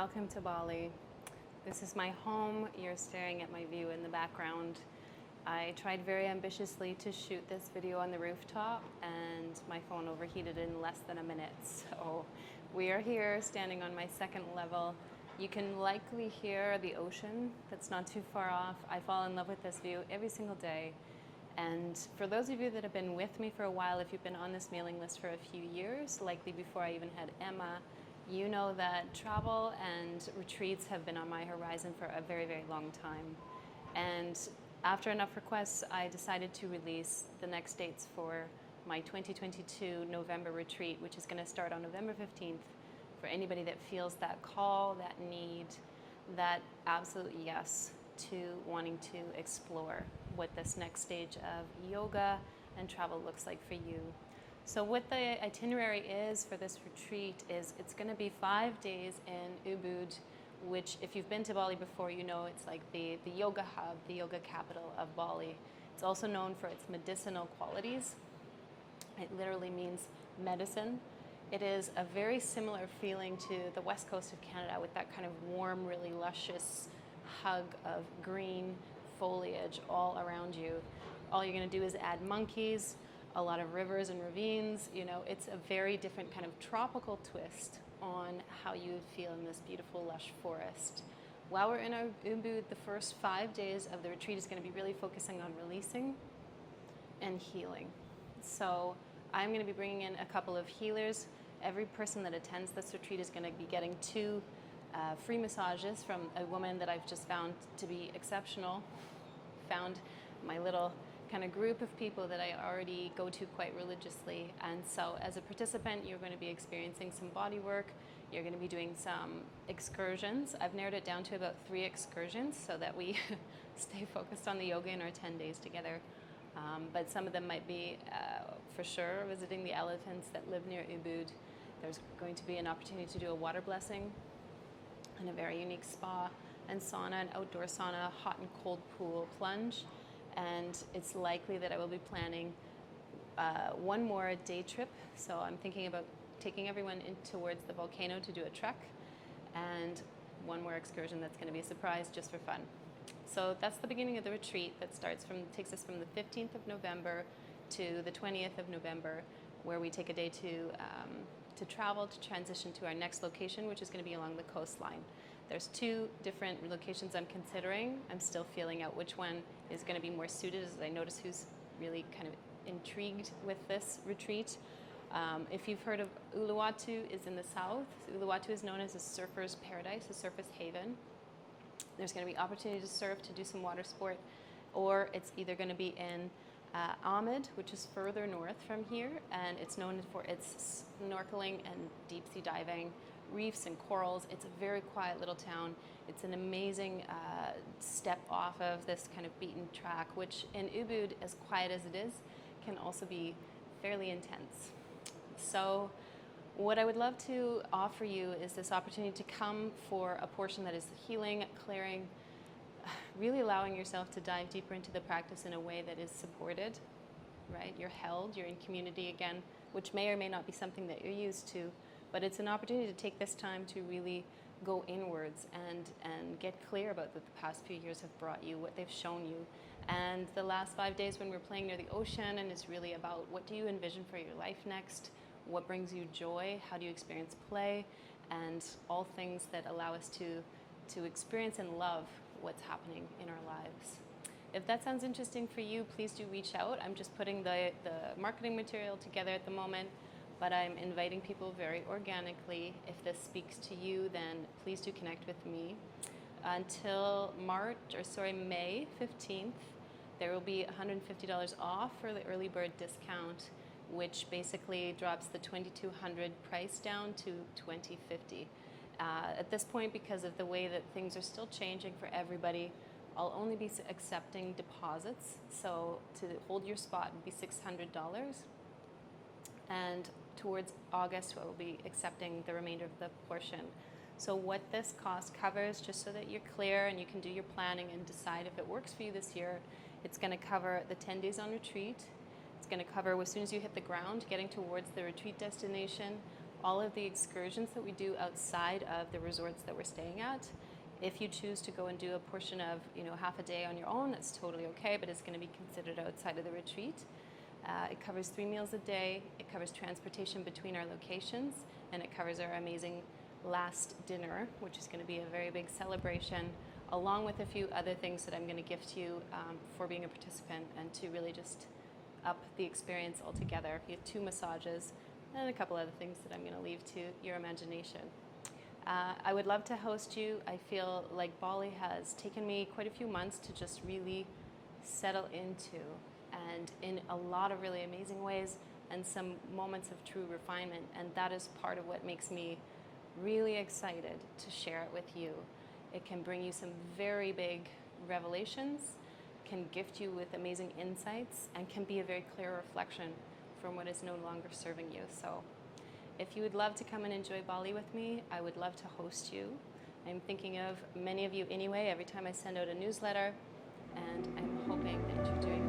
welcome to Bali. This is my home. You're staring at my view in the background. I tried very ambitiously to shoot this video on the rooftop and my phone overheated in less than a minute. So we are here standing on my second level. You can likely hear the ocean that's not too far off. I fall in love with this view every single day. And for those of you that have been with me for a while, if you've been on this mailing list for a few years, likely before I even had Emma, you know that travel and retreats have been on my horizon for a very, very long time. And after enough requests, I decided to release the next dates for my 2022 November retreat, which is going to start on November 15th for anybody that feels that call, that need, that absolute yes to wanting to explore what this next stage of yoga and travel looks like for you. So what the itinerary is for this retreat is it's going to be 5 days in Ubud, which if you've been to Bali before, you know it's like the yoga hub, the yoga capital of Bali. It's also known for its medicinal qualities. It literally means medicine. It is a very similar feeling to the west coast of Canada with that kind of warm, really luscious hug of green foliage all around you. All you're going to do is add monkeys, a lot of rivers and ravines. You know, it's a very different kind of tropical twist on how you would feel in this beautiful lush forest. While we're in our Ubud, the first 5 days of the retreat is going to be really focusing on releasing and healing. So I'm going to be bringing in a couple of healers. Every person that attends this retreat is going to be getting 2 free massages from a woman that I've just found to be exceptional. Found my little kind of group of people that I already go to quite religiously. And so as a participant, you're going to be experiencing some body work. You're going to be doing some excursions. I've narrowed it down to about 3 excursions so that we stay focused on the yoga in our 10 days together. But some of them might be, for sure, visiting the elephants that live near Ubud. There's going to be an opportunity to do a water blessing and a very unique spa and sauna, an outdoor sauna, hot and cold pool plunge. And it's likely that I will be planning one more day trip. So I'm thinking about taking everyone in towards the volcano to do a trek, and one more excursion that's going to be a surprise just for fun. So that's the beginning of the retreat that takes us from the 15th of November to the 20th of November, where we take a day to travel to transition to our next location, which is going to be along the coastline. There's 2 different locations I'm considering. I'm still feeling out which one is going to be more suited, as I notice who's really kind of intrigued with this retreat. If you've heard of Uluwatu, is in the south. Uluwatu is known as a surfer's paradise, a surfer's haven. There's going to be opportunity to surf, to do some water sport, or it's either going to be in Amed, which is further north from here, and it's known for its snorkeling and deep sea diving, reefs and corals. It's a very quiet little town. It's an amazing step off of this kind of beaten track, which in Ubud, as quiet as it is, can also be fairly intense. So what I would love to offer you is this opportunity to come for a portion that is healing, clearing, really allowing yourself to dive deeper into the practice in a way that is supported, right? You're held, you're in community again, which may or may not be something that you're used to, but it's an opportunity to take this time to really go inwards and get clear about what the past few years have brought you, what they've shown you. And the last 5 days when we're playing near the ocean, and it's really about what do you envision for your life next, what brings you joy, how do you experience play, and all things that allow us to experience and love what's happening in our lives. If that sounds interesting for you, please do reach out. I'm just putting the marketing material together at the moment, but I'm inviting people very organically. If this speaks to you, then please do connect with me. Until May 15th, there will be $150 off for the early bird discount, which basically drops the $2,200 price down to $2,050. At this point, because of the way that things are still changing for everybody, I'll only be accepting deposits. So to hold your spot would be $600. And towards August, I will be accepting the remainder of the portion. So what this cost covers, just so that you're clear and you can do your planning and decide if it works for you this year, it's going to cover the 10 days on retreat. It's going to cover, as soon as you hit the ground, getting towards the retreat destination, all of the excursions that we do outside of the resorts that we're staying at. If you choose to go and do a portion of, half a day on your own, that's totally okay, but it's going to be considered outside of the retreat. It covers 3 meals a day, it covers transportation between our locations, and it covers our amazing last dinner, which is going to be a very big celebration, along with a few other things that I'm going to gift you for being a participant and to really just up the experience altogether. You have 2 massages and a couple other things that I'm going to leave to your imagination. I would love to host you. I feel like Bali has taken me quite a few months to just really settle into, and in a lot of really amazing ways and some moments of true refinement, and that is part of what makes me really excited to share it with you. It can bring you some very big revelations, can gift you with amazing insights, and can be a very clear reflection from what is no longer serving you. So if you would love to come and enjoy Bali with me, I would love to host you. I'm thinking of many of you anyway every time I send out a newsletter, and I'm hoping that you're doing